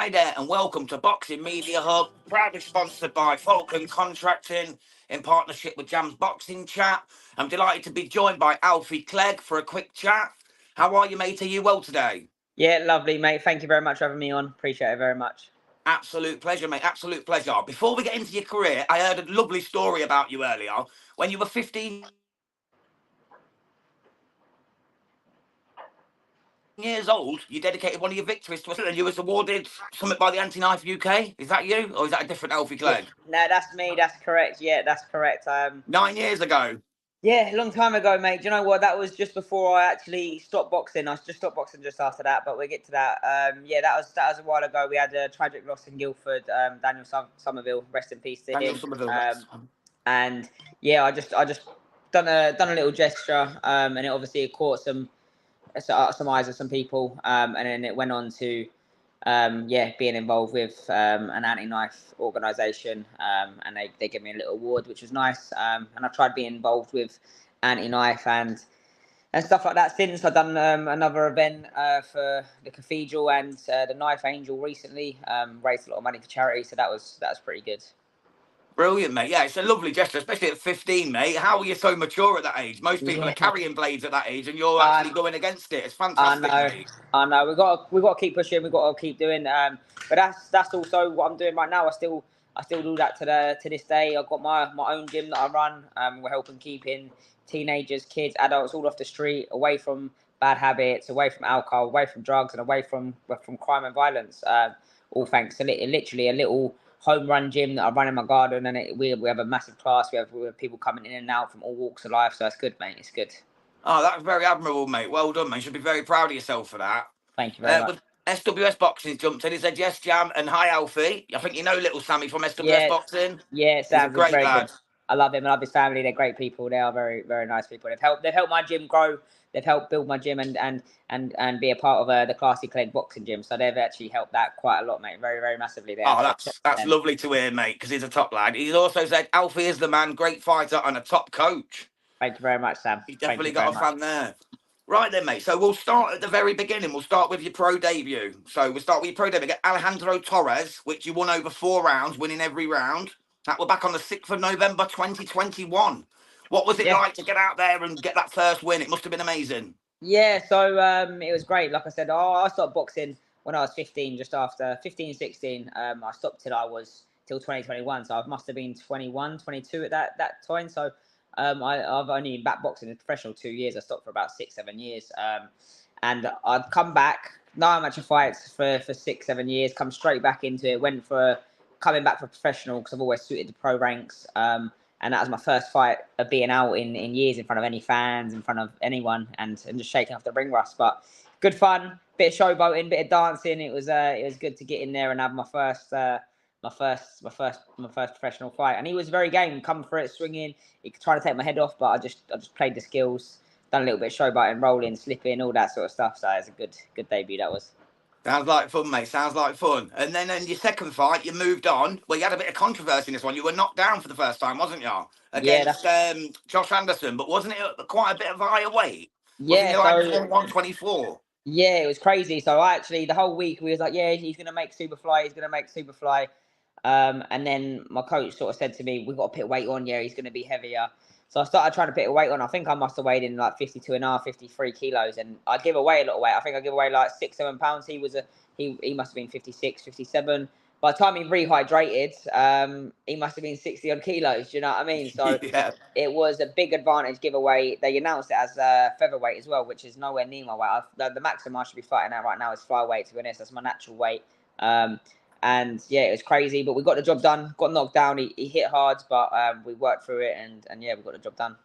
Hi there, and welcome to Boxing Media Hub, proudly sponsored by Falcon Contracting in partnership with Jam's Boxing Chat. I'm delighted to be joined by Alfie Clegg for a quick chat. How are you, mate? Are you well today? Yeah, lovely, mate. Thank you very much for having me on. Appreciate it very much. Absolute pleasure, mate. Absolute pleasure. Before we get into your career, I heard a lovely story about you earlier. When you were 15 years old, you dedicated one of your victories to us, and you was awarded something by the Anti-Knife UK. Is that you, or is that a different Alfie Clegg? No, that's me. That's correct. Yeah, that's correct. 9 years ago. Yeah, a long time ago, mate. Do you know what? That was just before I actually stopped boxing. I just stopped boxing just after that, but we'll get to that. Yeah, that was a while ago. We had a tragic loss in Guildford. Daniel Somerville, rest in peace to Daniel him. Somerville. And yeah, I just done a little gesture, and it obviously caught some eyes of some people, and then it went on to being involved with an anti-knife organisation, and they gave me a little award, which was nice. And I tried being involved with anti-knife and stuff like that since. I've done another event for the Cathedral and the Knife Angel recently, raised a lot of money for charity, so that was pretty good. Brilliant, mate. Yeah, it's a lovely gesture, especially at 15, mate. How are you so mature at that age? Most people are carrying blades at that age, and you're actually going against it. It's fantastic, mate. I know. We got to keep pushing. We got to keep doing. But that's also what I'm doing right now. I still do that to this day. I've got my own gym that I run. We're helping keeping teenagers, kids, adults all off the street, away from bad habits, away from alcohol, away from drugs, and away from crime and violence. All thanks to literally a little home run gym that I run in my garden, and we have a massive class. We have people coming in and out from all walks of life, so it's good, mate. It's good. Oh, that's very admirable, mate. Well done, mate. You should be very proud of yourself for that. Thank you very much. SWS Boxing jumped in. He said, yes, Jam, and hi, Alfie. I think you know little Sammy from SWS Boxing. Yeah, Sam's a great lad. Good. I love him. I love his family. They're great people. They are very, very nice people. They've helped my gym grow. They've helped build my gym and be a part of the Alfie Clegg boxing gym. So they've actually helped that quite a lot, mate. Very, very massively. That's lovely to hear, mate, because he's a top lad. He's also said Alfie is the man, great fighter and a top coach. Thank you very much, Sam. He's definitely got a fan there. Right then, mate. So we'll start at the very beginning. We'll start with your pro debut. So we'll start with your pro debut. Get Alejandro Torres, which you won over 4 rounds, winning every round. That was back on the 6th of November, 2021. What was it like to get out there and get that first win? It must have been amazing. Yeah, so it was great. Like I said, I stopped boxing when I was 15, just after 15, 16. I stopped till 2021. So I must have been 21, 22 at that time. So I've only been back boxing in professional 2 years. I stopped for about 6, 7 years. And I'd come back, no amateur fights for 6, 7 years, come straight back into it, coming back for professional because I've always suited the pro ranks. And that was my first fight of being out in years in front of any fans, in front of anyone, and just shaking off the ring rust. But good fun, bit of showboating, bit of dancing. It was good to get in there and have my first professional fight. And he was very game, come for it, swinging. He tried to take my head off, but I just played the skills, done a little bit of showboating, rolling, slipping, all that sort of stuff. So it was a good debut. That was. Sounds like fun, mate. Sounds like fun. And then in your second fight, you moved on. Well, you had a bit of controversy in this one. You were knocked down for the first time, wasn't you? Against Josh Anderson. But wasn't it quite a bit of a higher weight? Yeah. Wasn't it like 124? Yeah, it was crazy. So the whole week, we was like, yeah, he's going to make Superfly. He's going to make Superfly. And then my coach sort of said to me, we've got to put weight on. Yeah, he's going to be heavier. So I started trying to put weight on. I think I must have weighed in like 52.5, 53 kilos. And I give away a lot of weight. I think I give away like 6, 7 pounds. He must have been 56, 57. By the time he rehydrated, he must have been 60 odd kilos. Do you know what I mean? So It was a big advantage giveaway. They announced it as featherweight as well, which is nowhere near my weight. The maximum I should be fighting at right now is flyweight, to be honest. That's my natural weight. And yeah, it was crazy, but we got the job done. Got knocked down. He hit hard, but we worked through it, and yeah, we got the job done.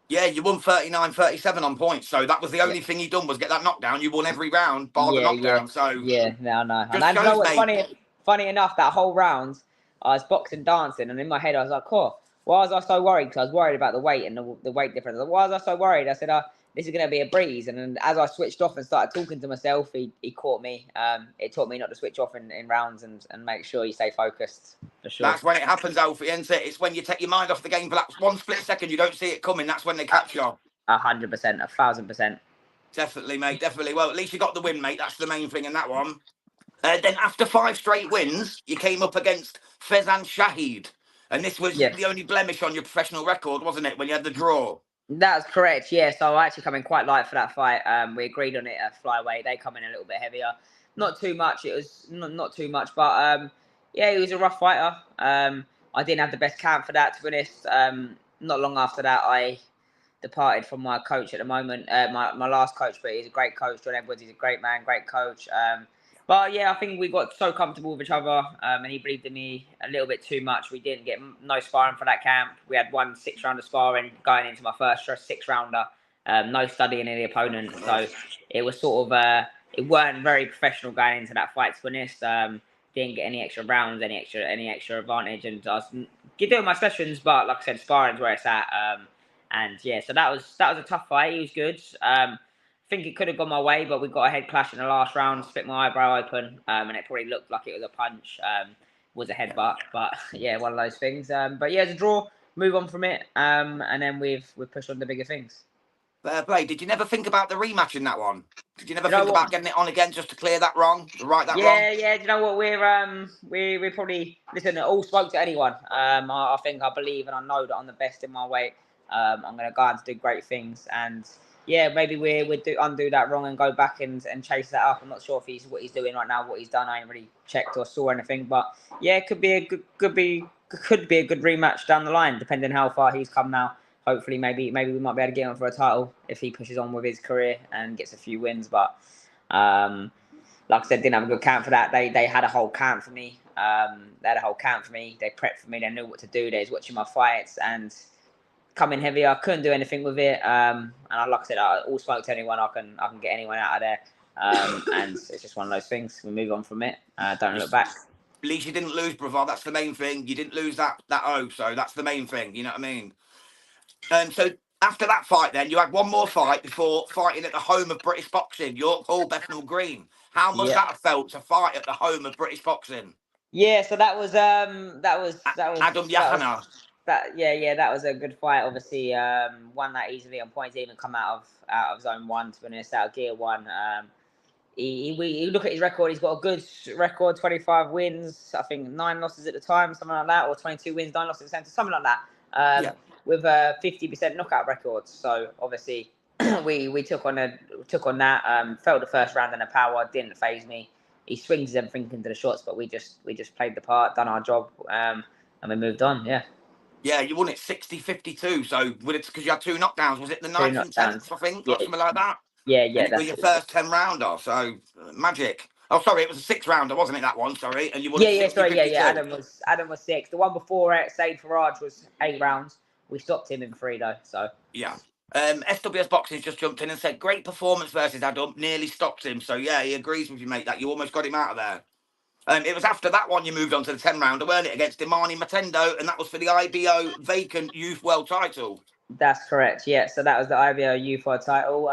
Yeah, you won 39-37 on points, so that was the only thing you done was get that knockdown. You won every round, bar the knockdown. So no. And you know what's funny enough, that whole round, I was boxing, dancing, and in my head I was like, "Cool, why was I so worried?" Because I was worried about the weight and the weight difference. Like, why was I so worried? I said, this is going to be a breeze. And then as I switched off and started talking to myself, he caught me. It taught me not to switch off in rounds and make sure you stay focused, for sure. That's when it happens, Alfie, isn't it? It's when you take your mind off the game for that 1 split second, you don't see it coming. That's when they catch you. 100%, 1,000%. Definitely, mate, definitely. Well, at least you got the win, mate. That's the main thing in that one. Then after 5 straight wins, you came up against Fezan Shahid. And this was Yeah. the only blemish on your professional record, wasn't it, when you had the draw? That's correct, yeah. So I actually come in quite light for that fight. We agreed on it at flyweight. They come in a little bit heavier. Not too much. It was not too much, but yeah, he was a rough fighter. I didn't have the best camp for that, to be honest. Not long after that, I departed from my coach at the moment. My last coach, but he's a great coach. John Edwards, he's a great man, great coach. But yeah, I think we got so comfortable with each other, and he believed in me a little bit too much. We didn't get no sparring for that camp. We had 1 6-rounder sparring going into my first 6-rounder. No studying of the opponent, so it was sort of it weren't very professional going into that fight. To be honest, didn't get any extra rounds, any extra advantage, and I was doing my sessions, but like I said, sparring's where it's at. And yeah, so that was a tough fight. He was good. I think it could have gone my way, but we got a head clash in the last round, split my eyebrow open, and it probably looked like it was a punch. Was a headbutt, but yeah, one of those things. But yeah, it's a draw. Move on from it, and then we've pushed on to bigger things. Fair play. Did you never think about the rematch in that one? Did you never You know think what? about getting it on again just to clear that wrong, right that wrong? Yeah. Do you know what? We're probably listen. All spoke to anyone. I think I believe and I know that I'm the best in my weight. I'm gonna go out and do great things, and yeah, maybe we undo that wrong and go back and chase that up. I'm not sure if what he's doing right now, what he's done. I ain't really checked or saw anything, but yeah, it could be a good rematch down the line, depending how far he's come now. Hopefully, maybe we might be able to get him for a title if he pushes on with his career and gets a few wins. But like I said, didn't have a good camp for that. They had a whole camp for me. They had a whole camp for me. They prepped for me. They knew what to do. They was watching my fights and coming heavy. I couldn't do anything with it. And like I said, I all spoke to anyone. I can get anyone out of there. And it's just one of those things. We move on from it. Don't look back. At least you didn't lose, brother. That's the main thing. You didn't lose that O, so that's the main thing. You know what I mean? So after that fight, then you had one more fight before fighting at the home of British boxing, York Hall, Bethnal Green. How must that have felt to fight at the home of British boxing? Yeah, so that was Adam Yahana. That was a good fight. Obviously, won that easily on points. Even come out of zone 1, to be honest, out of gear 1. He look at his record. He's got a good record, 25 wins. I think 9 losses at the time, something like that, or 22 wins, 9 losses at the same time, something like that. With a 50% knockout record. So obviously, we took on that. Failed the first round in a power. Didn't phase me. He swings everything into the shots, but we just played the part, done our job, and we moved on. Yeah. Yeah, you won it 60-52. So because you had 2 knockdowns, was it the 9th and 10th? I think, or something like that. Yeah. And it was your first 10-rounder. So magic. Oh, sorry, it was a 6-rounder, wasn't it? That one, sorry. And you won. Adam was 6. The one before it, Said Faraj, was 8 rounds. We stopped him in 3 though. So yeah. SWS Boxing just jumped in and said, great performance versus Adam, nearly stopped him. So yeah, he agrees with you, mate, that you almost got him out of there. It was after that one you moved on to the 10-rounder, weren't it, against Imani Matendo, and that was for the IBO vacant youth world title. That's correct, yeah. So that was the IBO youth world title,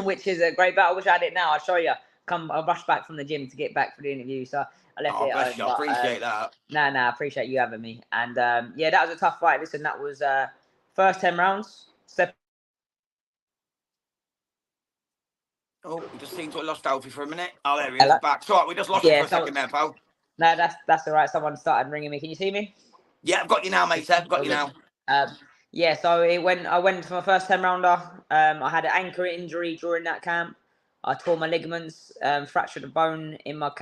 which is a great battle. I wish I had it now. I'll show you. I rushed back from the gym to get back for the interview, so I left it at home. I appreciate that. I appreciate you having me. And yeah, that was a tough fight. Listen, that was first 10 rounds. Oh, we just seem to have lost Alfie for a minute. Oh, there he is, back. Sorry, we just lost him for a second there, pal. No, that's all right. Someone started ringing me. Can you see me? Yeah, I've got you now, mate. I've got you now. Yeah, so I went for my first 10-rounder. I had an ankle injury during that camp. I tore my ligaments, fractured a bone in my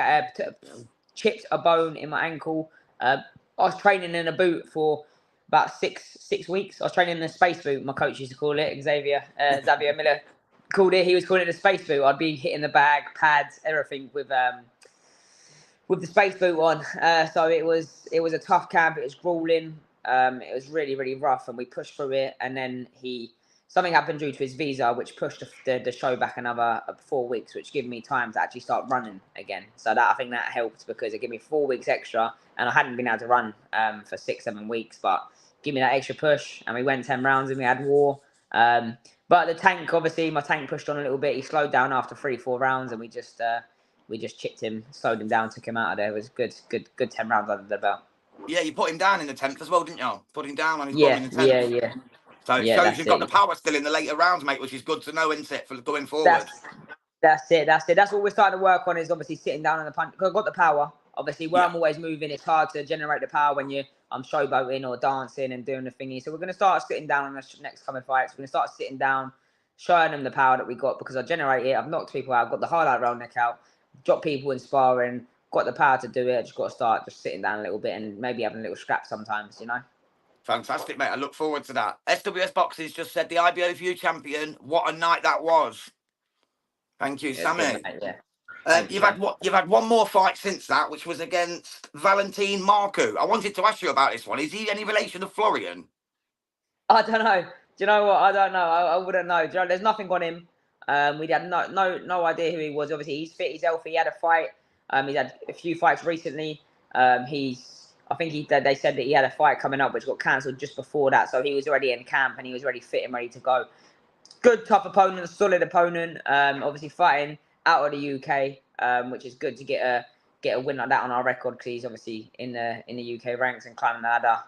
chipped a bone in my ankle. I was training in a boot for about six weeks. I was training in a space boot. My coach used to call it Xavier Miller called it. He was calling it a space boot. I'd be hitting the bag, pads, everything with the space boot on. So it was a tough camp. It was grueling. It was really, really rough, and we pushed through it. And then something happened due to his visa, which pushed the show back another 4 weeks, which gave me time to actually start running again. So I think that helped because it gave me 4 weeks extra, and I hadn't been able to run for 6-7 weeks, but give me that extra push, and we went 10 rounds, and we had war. But the tank, obviously, my tank pushed on a little bit. He slowed down after 3-4 rounds, and we just chipped him, slowed him down, took him out of there. It was good 10 rounds under the belt. Yeah, you put him down in the 10th as well, didn't you? Put him down on his bum in the 10th. Yeah. So it shows you've got the power still in the later rounds, mate, which is good to know, isn't it, for going forward? That's it. That's what we're starting to work on, is obviously sitting down on the punch. Because I've got the power. Obviously, where I'm always moving, it's hard to generate the power when I'm showboating or dancing and doing the thingy. So we're going to start sitting down on the next coming fights. We're going to start sitting down, showing them the power that we got, because I generate it. I've knocked people out. I've got the highlight roll neck out, dropped people in sparring, got the power to do it. I just got to start just sitting down a little bit and maybe having a little scrap sometimes, Fantastic, mate. I look forward to that. SWS Boxing's just said the IBO Youth champion. What a night that was. Thank you, Sammy. Good, you've had one more fight since that, which was against Valentin Maru. I wanted to ask you about this one. Is he any relation to Florian? I don't know. Do you know what? I don't know. I wouldn't know. Do you know, there's nothing on him. We had no idea who he was. Obviously, he's fit. He's healthy. He had a fight. He's had a few fights recently. They said that he had a fight coming up, which got cancelled just before that. So he was already in camp and he was already fit and ready to go. Good, tough opponent, solid opponent. Obviously fighting out of the UK, which is good to get a win like that on our record, because he's obviously in the UK ranks and climbing the ladder.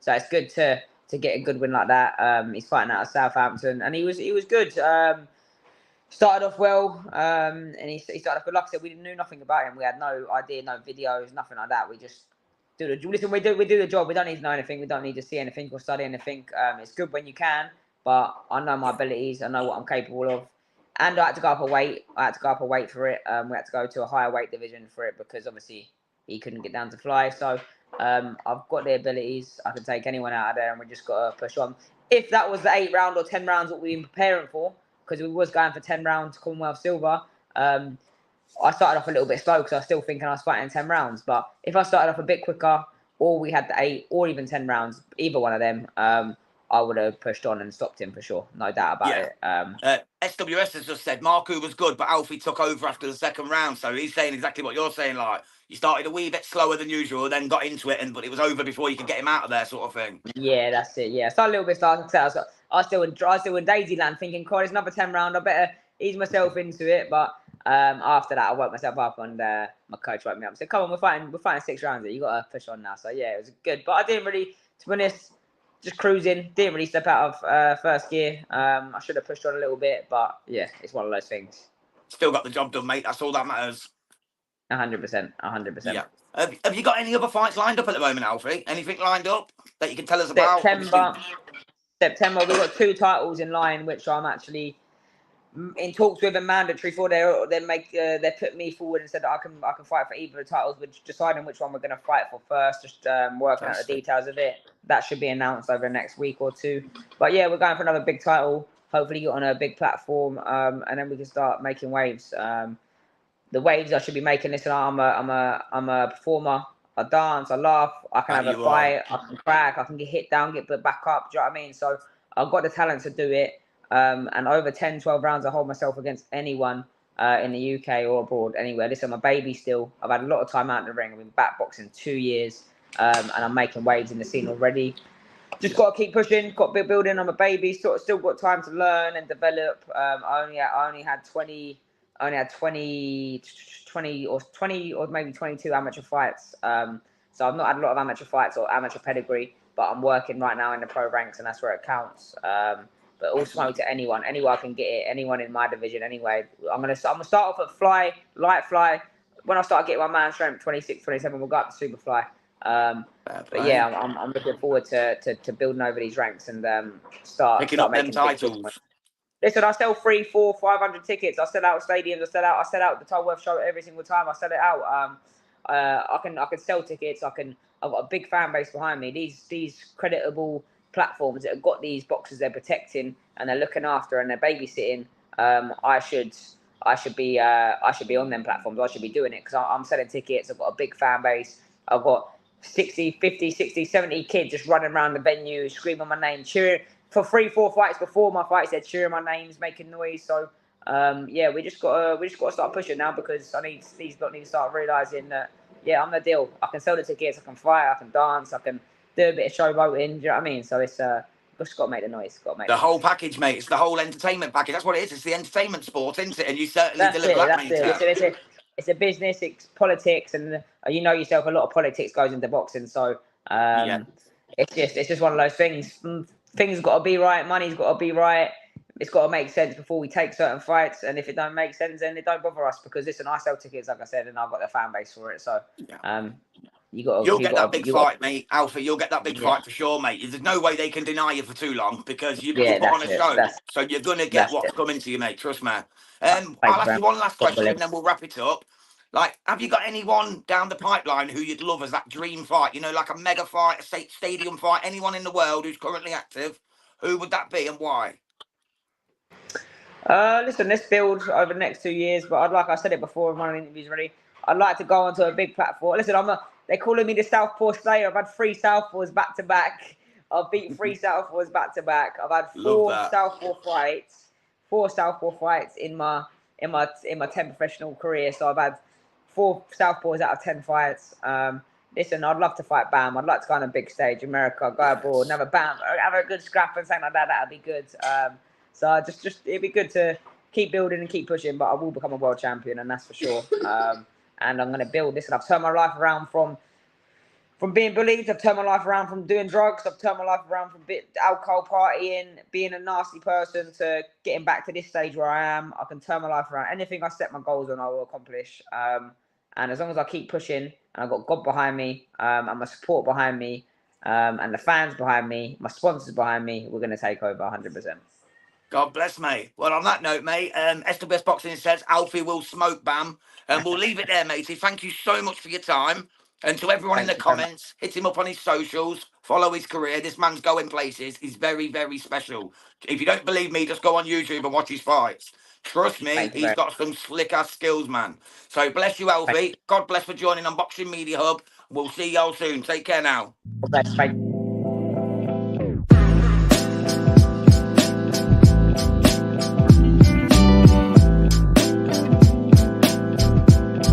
So it's good to get a good win like that. He's fighting out of Southampton, and he was good. Started off well, and he started off good. Like I said, we knew nothing about him. We had no idea, no videos, nothing like that. We just do the listen. We do the job. We don't need to know anything. We don't need to see anything or study anything. It's good when you can, but I know my abilities. I know what I'm capable of. And I had to go up a weight. For it. We had to go to a higher weight division for it, because obviously he couldn't get down to fly. So I've got the abilities. I can take anyone out of there, and we just got to push on. If that was the 8 round or 10 rounds what we've been preparing for, because we was going for 10 rounds Commonwealth silver, I started off a little bit slow because I was still thinking I was fighting 10 rounds. But if I started off a bit quicker, or we had the 8 or even 10 rounds, either one of them, I would have pushed on and stopped him for sure. No doubt about it. SWS has just said Maru was good, but Alfie took over after the second round. So he's saying exactly what you're saying. Like, you started a wee bit slower than usual, then got into it, but it was over before you could get him out of there, sort of thing. Yeah, that's it. Yeah, I started a little bit slow. I was still in Daisyland thinking, "God, it's another 10 round. I better ease myself into it." But after that, I woke myself up, and my coach woke me up and said, "Come on, we're fighting 6 rounds here. You got to push on now." So yeah, it was good. But I didn't really, to be honest, just cruising. Didn't really step out of first gear. I should have pushed on a little bit, but yeah, it's one of those things. Still got the job done, mate. That's all that matters. 100%. 100%. Yeah. Have you got any other fights lined up at the moment, Alfie? Anything lined up that you can tell us about? September, we've got 2 titles in line, which I'm actually in talks with and mandatory for. They put me forward and said that I can fight for either of the titles, which deciding which one we're going to fight for first. Just working out the details of it. That should be announced over the next week or 2. But yeah, we're going for another big title. Hopefully, get on a big platform, and then we can start making waves. The waves I should be making. Listen, I'm a performer. I dance, I laugh, I can have a fight, I can crack, I can get hit down, get back up. Do you know what I mean? So I've got the talent to do it. And over 10, 12 rounds, I hold myself against anyone in the UK or abroad, anywhere. Listen, I'm a baby still. I've had a lot of time out in the ring. I've been back boxing 2 years, and I'm making waves in the scene already. Just got to keep pushing, got to building. I'm a baby, still got time to learn and develop. I only had 20 or maybe 22 amateur fights. So I've not had a lot of amateur fights or amateur pedigree, but I'm working right now in the pro ranks, and that's where it counts. But also to anyone I can get it, anyone in my division anyway. I'm gonna start off at light fly. When I start getting my man strength, 26, 27, we'll go up to super fly. But yeah, I'm looking forward to building over these ranks and start picking up them titles. Listen, I sell 300, 400, 500 tickets. I sell out stadiums. I sell out the Tolworth show every single time. I sell it out. I can sell tickets. I've got a big fan base behind me. These creditable platforms that have got these boxers they're protecting and they're looking after and they're babysitting. I should be on them platforms. I should be doing it because I'm selling tickets. I've got a big fan base. I've got 60, 50, 60, 70 kids just running around the venue, screaming my name, cheering. For 3, 4 fights before my fights, they're cheering my names, making noise. So yeah, we just got to start pushing now, because these lot need to start realizing that yeah, I'm the deal. I can sell the tickets, I can fight, I can dance, I can do a bit of showboating. Do you know what I mean? So it's just got to make the noise. The whole package, mate. It's the whole entertainment package. That's what it is. It's the entertainment sport, isn't it? And you certainly deliver that, mate. It's a business. It's politics, and you know yourself. A lot of politics goes into boxing. So it's just one of those things. Things got to be right. Money's got to be right. it's got to make sense before we take certain fights. And if it don't make sense, then it don't bother us because listen, I sell tickets, like I said, and I've got the fan base for it. So, You'll get that big fight, mate, Alfie. You'll get that big Yeah. fight for sure, mate. There's no way they can deny you for too long because you put on a that's it. show. So you're going to get what's coming to you, mate. Trust me. I'll ask you one last question and then we'll wrap it up. Like, have you got anyone down the pipeline who you'd love as that dream fight? You know, like a mega fight, a stadium fight, anyone in the world who's currently active? Who would that be and why? Listen, let's build over the next 2 years. But like I said it before in one of the interviews already, I'd like to go onto a big platform. Listen, they're calling me the Southpaw Slayer. I've had 3 Southpaws back to back. I've beat 3 Southpaws back to back. I've had 4 Southpaw fights. 4 Southpaw fights in my 10 professional career. So I've had 4 Southpaws out of 10 fights. Listen, I'd love to fight Bam. I'd like to go on a big stage, America, go abroad, have a Bam, have a good scrap and something like that. That'd be good. So just it'd be good to keep building and keep pushing. But I will become a world champion, and that's for sure. And I'm going to build this. And I've turned my life around from being bullied. I've turned my life around from doing drugs. I've turned my life around from alcohol, partying, being a nasty person to getting back to this stage where I am. I can turn my life around. Anything I set my goals on, I will accomplish. And as long as I keep pushing, and I've got God behind me, and my support behind me, and the fans behind me, my sponsors behind me, we're going to take over 100%. God bless, mate. Well, on that note, mate, SWS Boxing says Alfie will smoke Bam. And we'll leave it there, matey. Thank you so much for your time. And to everyone in the comments, hit him up on his socials, follow his career. This man's going places. He's very, very special. If you don't believe me, just go on YouTube and watch his fights. Trust me, he's got some slick-ass skills, man. So bless you, Alfie. God bless for joining on Boxing Media Hub. We'll see y'all soon. Take care now. God bless.